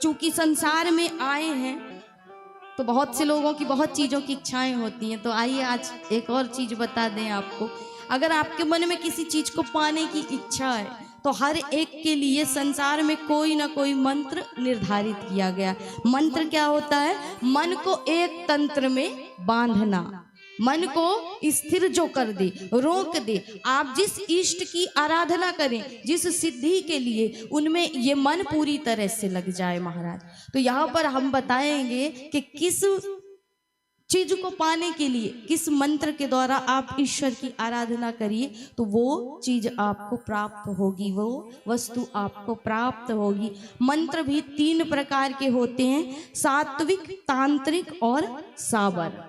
चूंकि संसार में आए हैं तो बहुत से लोगों की बहुत चीज़ों की इच्छाएं होती हैं। तो आइए आज एक और चीज़ बता दें आपको। अगर आपके मन में किसी चीज़ को पाने की इच्छा है तो हर एक के लिए संसार में कोई ना कोई मंत्र निर्धारित किया गया। मंत्र क्या होता है? मन को एक तंत्र में बांधना, मन को स्थिर जो कर दे, रोक दे। आप जिस इष्ट की आराधना करें, जिस सिद्धि के लिए, उनमें ये मन पूरी तरह से लग जाए महाराज। तो यहाँ पर हम बताएंगे कि किस चीज को पाने के लिए, किस मंत्र के द्वारा आप ईश्वर की आराधना करिए तो वो चीज आपको प्राप्त होगी, वो वस्तु आपको प्राप्त होगी। मंत्र भी 3 प्रकार के होते हैं, सात्विक, तांत्रिक और सावर।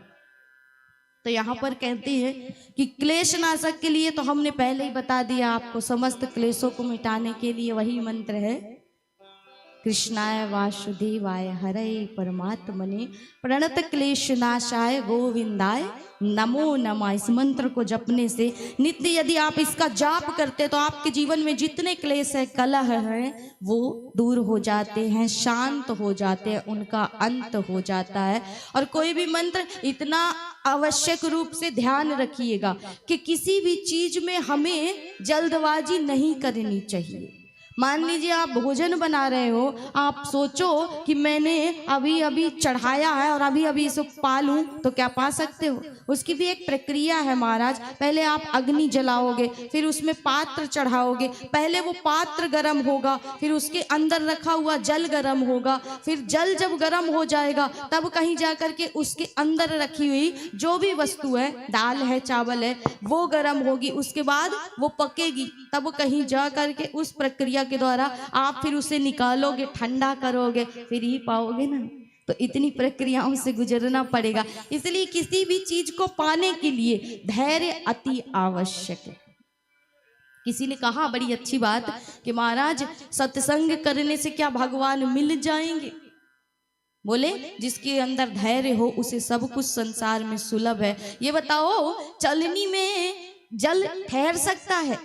तो यहाँ पर कहते हैं कि क्लेश नाशक के लिए तो हमने पहले ही बता दिया आपको, समस्त क्लेशों को मिटाने के लिए वही मंत्र है, कृष्णाय वासुदेवाय हरये परमात्मने प्रणत क्लेश नाशाय गोविंदाय नमो नमः। इस मंत्र को जपने से नित्य यदि आप इसका जाप करते तो आपके जीवन में जितने क्लेश है, कलह है, वो दूर हो जाते हैं, शांत हो जाते हैं, उनका अंत हो जाता है। और कोई भी मंत्र इतना आवश्यक रूप से ध्यान रखिएगा कि किसी भी चीज में हमें जल्दबाजी नहीं करनी चाहिए। मान लीजिए आप भोजन बना रहे हो, आप सोचो कि मैंने अभी अभी चढ़ाया है और अभी अभी इसको पा लूं, तो क्या पा सकते हो? उसकी भी एक प्रक्रिया है महाराज। पहले आप अग्नि जलाओगे, फिर उसमें पात्र चढ़ाओगे, पहले वो पात्र गर्म होगा, फिर उसके अंदर रखा हुआ जल गर्म होगा, फिर जल जब गर्म हो जाएगा तब कहीं जा करके उसके अंदर रखी हुई जो भी वस्तु है, दाल है, चावल है, वो गर्म होगी, उसके बाद वो पकेगी, तब कहीं जा करके उस प्रक्रिया के द्वारा आप फिर उसे निकालोगे, ठंडा करोगे, फिर ही पाओगे ना। तो इतनी प्रक्रियाओं से गुजरना पड़ेगा। इसलिए किसी भी चीज को पाने के लिए धैर्य अति आवश्यक है। किसी ने कहा बड़ी अच्छी बात कि महाराज सत्संग करने से क्या भगवान मिल जाएंगे? बोले जिसके अंदर धैर्य हो उसे सब कुछ संसार में सुलभ है। ये बताओ, चलनी में जल ठहर सकता है?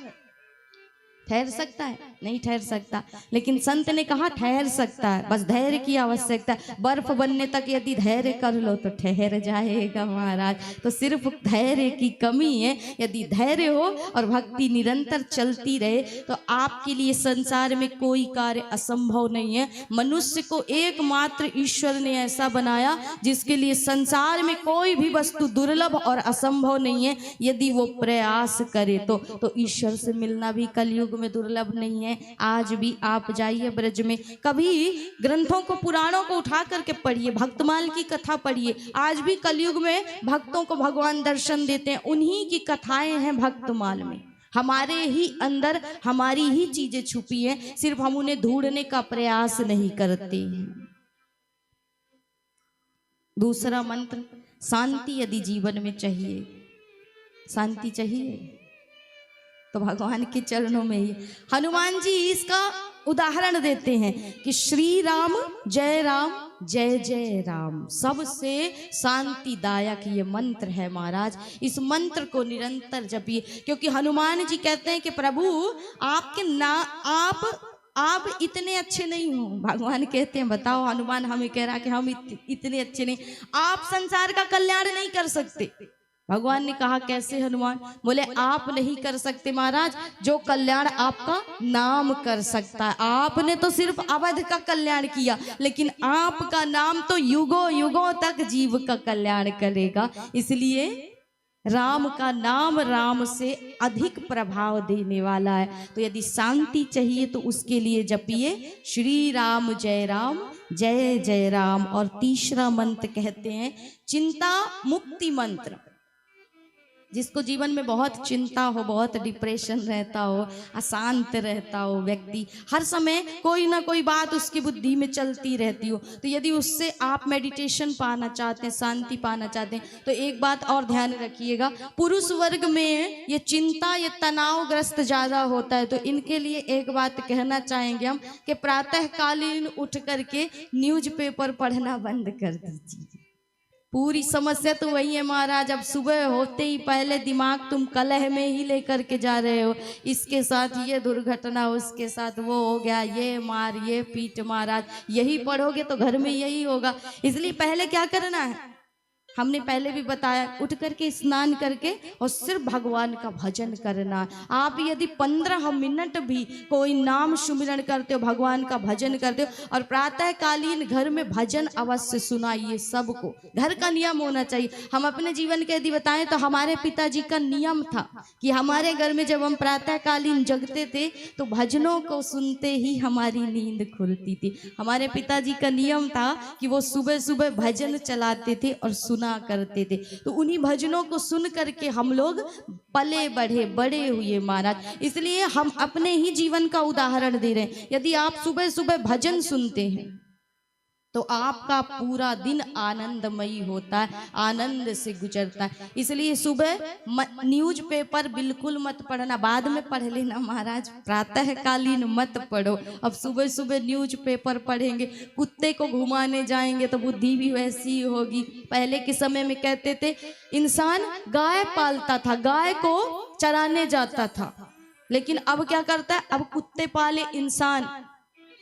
ठहर सकता है? नहीं ठहर सकता। लेकिन संत ने कहा ठहर सकता है, बस धैर्य की आवश्यकता है। बर्फ बनने तक यदि धैर्य कर लो तो ठहर जाएगा महाराज। तो सिर्फ धैर्य की कमी है। यदि धैर्य हो और भक्ति निरंतर चलती रहे तो आपके लिए संसार में कोई कार्य असंभव नहीं है। मनुष्य को एकमात्र ईश्वर ने ऐसा बनाया जिसके लिए संसार में कोई भी वस्तु दुर्लभ और असंभव नहीं है। यदि वो प्रयास करे तो ईश्वर से मिलना भी कलयुग में दुर्लभ नहीं है। आज भी आप जाइए ब्रज में, कभी ग्रंथों को, पुराणों को उठा करके पढ़िए, भक्तमाल की कथा पढ़िए। आज भी कलयुग में भक्तों को भगवान दर्शन देते हैं, उन्हीं की कथाएं हैं भक्तमाल में। हमारे ही अंदर हमारी ही चीजें छुपी हैं, सिर्फ हम उन्हें ढूंढने का प्रयास नहीं करते हैं। दूसरा मंत्र, शांति यदि जीवन में चाहिए, शांति चाहिए तो भगवान के चरणों में ही। हनुमान जी इसका उदाहरण देते हैं कि श्री राम जय जय राम, सबसे शांतिदायक ये मंत्र है महाराज। इस मंत्र को निरंतर जपिए, क्योंकि हनुमान जी कहते हैं कि प्रभु आपके आप इतने अच्छे नहीं हो। भगवान कहते हैं बताओ, हनुमान हमें कह रहा कि हम इतने अच्छे नहीं, आप संसार का कल्याण नहीं कर सकते। भगवान ने कहा कैसे हनुमान? बोले आप नहीं कर सकते महाराज, जो कल्याण आपका नाम कर सकता है। आपने तो सिर्फ अवध का कल्याण किया, लेकिन आपका नाम तो युगों युगों तक जीव का कल्याण करेगा। इसलिए राम का नाम राम से अधिक प्रभाव देने वाला है। तो यदि शांति चाहिए तो उसके लिए जपिए श्री राम जय जय राम। और तीसरा मंत्र कहते हैं चिंता मुक्ति मंत्र। जिसको जीवन में बहुत चिंता हो, बहुत डिप्रेशन रहता हो, अशांत रहता हो, व्यक्ति हर समय कोई ना कोई बात उसकी बुद्धि में चलती रहती हो, तो यदि उससे आप मेडिटेशन पाना चाहते हैं, शांति पाना चाहते हैं, तो एक बात और ध्यान रखिएगा, पुरुष वर्ग में ये चिंता, ये तनावग्रस्त ज़्यादा होता है। तो इनके लिए एक बात कहना चाहेंगे हम कि प्रातःकालीन उठ करके न्यूज़पेपर पढ़ना बंद कर दीजिए। पूरी समस्या तो वही है महाराज। अब सुबह होते ही पहले दिमाग तुम कलह में ही लेकर के जा रहे हो, इसके साथ ये दुर्घटना, उसके साथ वो हो गया, ये मार ये पीट। महाराज यही पढ़ोगे तो घर में यही होगा। इसलिए पहले क्या करना है, हमने पहले भी बताया, उठ करके स्नान करके और सिर्फ भगवान का भजन करना। आप यदि 15 मिनट भी कोई नाम सुमिरन करते हो, भगवान का भजन करते हो, और प्रातः कालीन घर में भजन अवश्य सुनाइए। सबको घर का नियम होना चाहिए। हम अपने जीवन के यदि बताएं तो हमारे पिताजी का नियम था कि हमारे घर में जब हम प्रातः कालीन जगते थे तो भजनों को सुनते ही हमारी नींद खुलती थी। हमारे पिताजी का नियम था कि वो सुबह सुबह भजन चलाते थे और सुना करते थे। तो उन्हीं भजनों को सुन करके हम लोग पले बढ़े, बड़े हुए महाराज। इसलिए हम अपने ही जीवन का उदाहरण दे रहे हैं। यदि आप सुबह सुबह भजन सुनते हैं तो आपका पूरा दिन आनंदमयी होता है, आनंद से गुजरता है। इसलिए सुबह न्यूज़पेपर बिल्कुल मत पढ़ना, बाद में पढ़ लेना महाराज, प्रातःकालीन मत पढ़ो। अब सुबह सुबह न्यूज़पेपर पढ़ेंगे, कुत्ते को घुमाने जाएंगे तो बुद्धि भी वैसी ही होगी। पहले के समय में कहते थे इंसान गाय पालता था, गाय को चराने जाता था, लेकिन अब क्या करता है, अब कुत्ते पाले इंसान,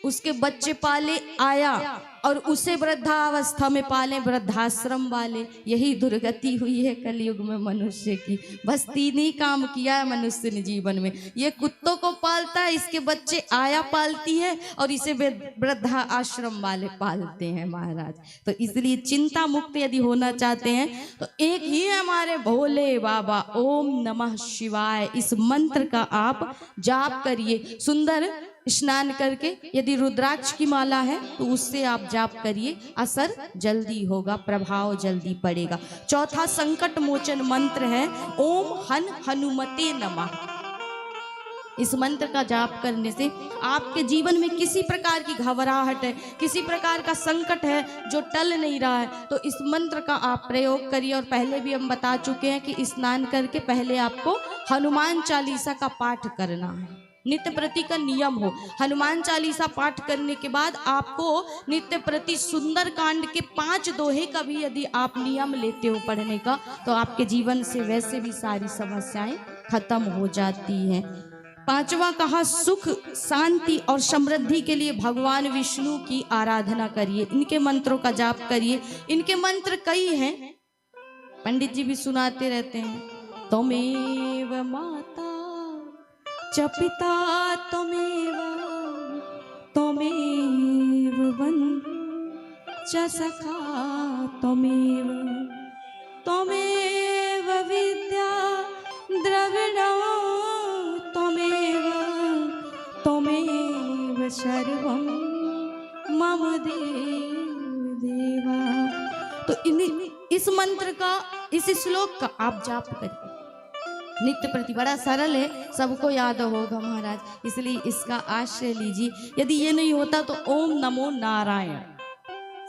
उसके बच्चे पाले आया, और उसे वृद्धावस्था में पाले वृद्धाश्रम वाले। यही दुर्गति हुई है कलयुग में मनुष्य की। बस 3 ही काम किया है मनुष्य ने जीवन में, ये कुत्तों को पालता है, इसके बच्चे आया पालती है, और इसे वृद्धा आश्रम वाले पालते हैं महाराज। तो इसलिए चिंता मुक्त यदि होना चाहते हैं तो एक ही है हमारे भोले बाबा, ओम नमः शिवाय। इस मंत्र का आप जाप करिए। सुंदर स्नान करके यदि रुद्राक्ष की माला है तो उससे आप जाप करिए, असर जल्दी होगा, प्रभाव जल्दी पड़ेगा। चौथा संकट मोचन मंत्र है ओम हन हनुमते नमः। इस मंत्र का जाप करने से आपके जीवन में किसी प्रकार की घबराहट है, किसी प्रकार का संकट है जो टल नहीं रहा है, तो इस मंत्र का आप प्रयोग करिए। और पहले भी हम बता चुके हैं कि स्नान करके पहले आपको हनुमान चालीसा का पाठ करना है, नित्य प्रति का नियम हो। हनुमान चालीसा पाठ करने के बाद आपको नित्य प्रति सुंदर कांड के 5 दोहे का भी यदि आप नियम लेते हो पढ़ने का, तो आपके जीवन से वैसे भी सारी समस्याएं खत्म हो जाती हैं। 5वां कहा सुख शांति और समृद्धि के लिए भगवान विष्णु की आराधना करिए, इनके मंत्रों का जाप करिए। इनके मंत्र कई हैं, पंडित जी भी सुनाते रहते हैं। त्वमेव माता च पिता त्वमेव, त्वमेव बन्धु च सखा त्वमेव, त्वमेव विद्या द्रविणं त्वमेव, त्वमेव सर्वं मम देव देवा। तो इस मंत्र का, इस श्लोक का आप जाप करिए नित्य प्रति। बड़ा सरल है, सबको याद होगा महाराज, इसलिए इसका आश्रय लीजिए। यदि ये नहीं होता तो ओम नमो नारायण,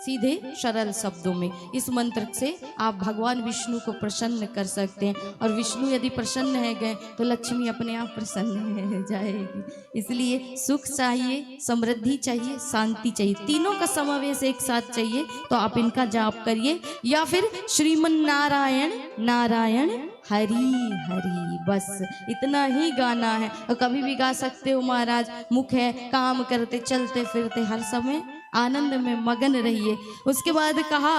सीधे सरल शब्दों में इस मंत्र से आप भगवान विष्णु को प्रसन्न कर सकते हैं। और विष्णु यदि प्रसन्न है गए तो लक्ष्मी अपने आप प्रसन्न हो जाएगी। इसलिए सुख चाहिए, समृद्धि चाहिए, शांति चाहिए, तीनों का समावेश एक साथ चाहिए, तो आप इनका जाप करिए। या फिर श्रीमन नारायण नारायण हरि हरि, बस इतना ही गाना है। और कभी भी गा सकते हो महाराज, मुख है, काम करते चलते फिरते हर समय आनंद में मगन रहिए। उसके बाद कहा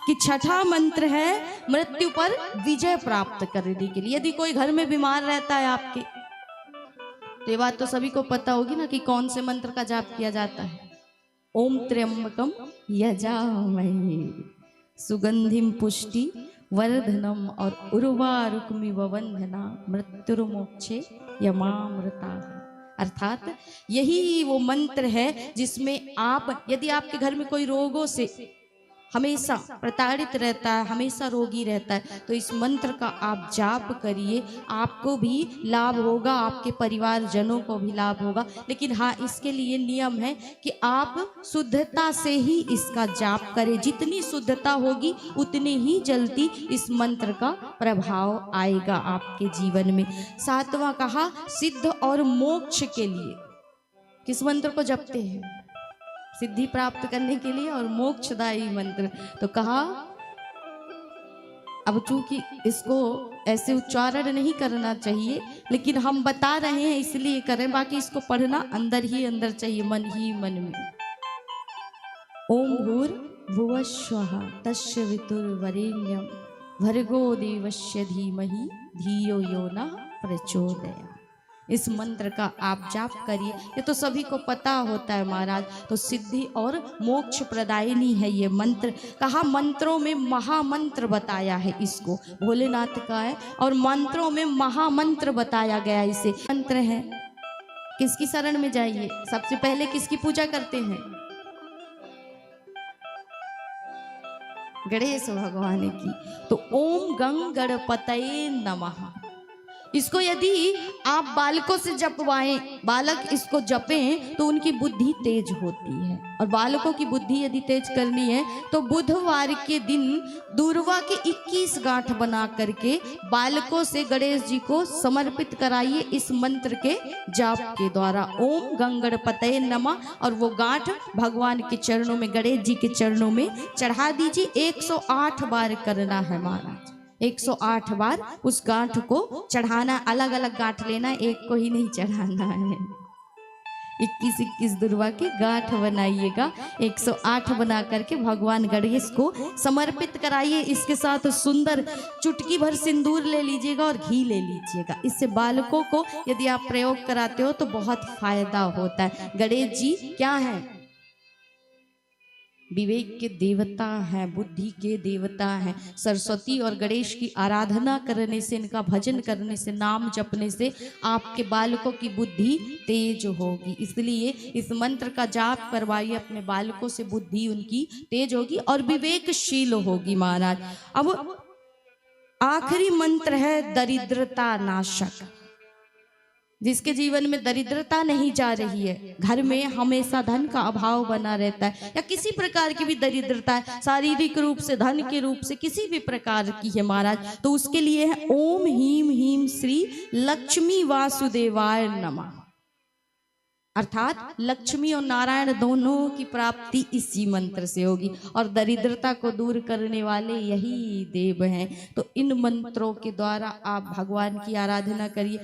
कि 6ठा मंत्र है मृत्यु पर विजय प्राप्त करने के लिए। यदि कोई घर में बीमार रहता है आपके, तो ये बात तो सभी को पता होगी ना कि कौन से मंत्र का जाप किया जाता है। ओम त्र्यंबकम यजामहे सुगंधिम पुष्टि वर्धनम और उर्वारुकमिव बंधना मृत्युर्मोक्षे यमामृता। अर्थात यही वो मंत्र है जिसमें आप, यदि आपके घर में कोई रोगों से हमेशा प्रताड़ित रहता है, हमेशा रोगी रहता है, तो इस मंत्र का आप जाप करिए, आपको भी लाभ होगा, आपके परिवारजनों को भी लाभ होगा। लेकिन हाँ, इसके लिए नियम है कि आप शुद्धता से ही इसका जाप करें। जितनी शुद्धता होगी उतनी ही जल्दी इस मंत्र का प्रभाव आएगा आपके जीवन में। 7वां कहा सिद्ध और मोक्ष के लिए किस मंत्र को जपते हैं? सिद्धि प्राप्त करने के लिए और मोक्षदायी मंत्र। तो कहा अब चूंकि इसको ऐसे उच्चारण नहीं करना चाहिए, लेकिन हम बता रहे हैं इसलिए करें, बाकी इसको पढ़ना अंदर ही अंदर चाहिए, मन ही मन में। ओम भूर्भुवः स्वः तस्य वितुर्वरेण्यं भर्गो देवस्य धीमहि धियो यो नः प्रचोदयात्। इस मंत्र का आप जाप करिए। ये तो सभी को पता होता है महाराज, तो सिद्धि और मोक्ष प्रदायिनी है ये मंत्र। कहा मंत्रों में महामंत्र बताया है इसको, भोलेनाथ का है, और मंत्रों में महामंत्र बताया गया इसे। मंत्र है, किसकी शरण में जाइए? सबसे पहले किसकी पूजा करते हैं? गणेश भगवान की। तो ओम गंग गणपतये नमः। इसको यदि आप बालकों से जपवाएं, बालक इसको जपें तो उनकी बुद्धि तेज होती है। और बालकों की बुद्धि यदि तेज करनी है तो बुधवार के दिन दूर्वा के 21 गांठ बना करके बालकों से गणेश जी को समर्पित कराइए इस मंत्र के जाप के द्वारा, ओम गंग गणपतये नमः। और वो गांठ भगवान के चरणों में, गणेश जी के चरणों में चढ़ा दीजिए। 108 बार करना है महाराज, 108 बार उस गांठ को चढ़ाना। अलग अलग गांठ लेना, एक को ही नहीं चढ़ाना है। 21-21 दुर्वा के गांठ बनाइएगा, 108 बना करके भगवान गणेश को समर्पित कराइए। इसके साथ सुंदर चुटकी भर सिंदूर ले लीजिएगा और घी ले लीजिएगा। इससे बालकों को यदि आप प्रयोग कराते हो तो बहुत फायदा होता है। गणेश जी क्या है? विवेक के देवता हैं, बुद्धि के देवता हैं। सरस्वती और गणेश की आराधना करने से, इनका भजन करने से, नाम जपने से आपके बालकों की बुद्धि तेज होगी। इसलिए इस मंत्र का जाप करवाइए अपने बालकों से, बुद्धि उनकी तेज होगी और विवेकशील होगी महाराज। अब आखिरी मंत्र है दरिद्रता नाशक। जिसके जीवन में दरिद्रता नहीं जा रही है, घर में हमेशा धन का अभाव बना रहता है, या किसी प्रकार की भी दरिद्रता है, शारीरिक रूप से, धन के रूप से, किसी भी प्रकार की है महाराज, तो उसके लिए है ओम ह्रीं ह्रीं श्री लक्ष्मी वासुदेवाय नमः। अर्थात लक्ष्मी और नारायण दोनों की प्राप्ति इसी मंत्र से होगी, और दरिद्रता को दूर करने वाले यही देव हैं। तो इन मंत्रों के द्वारा आप भगवान की आराधना करिए।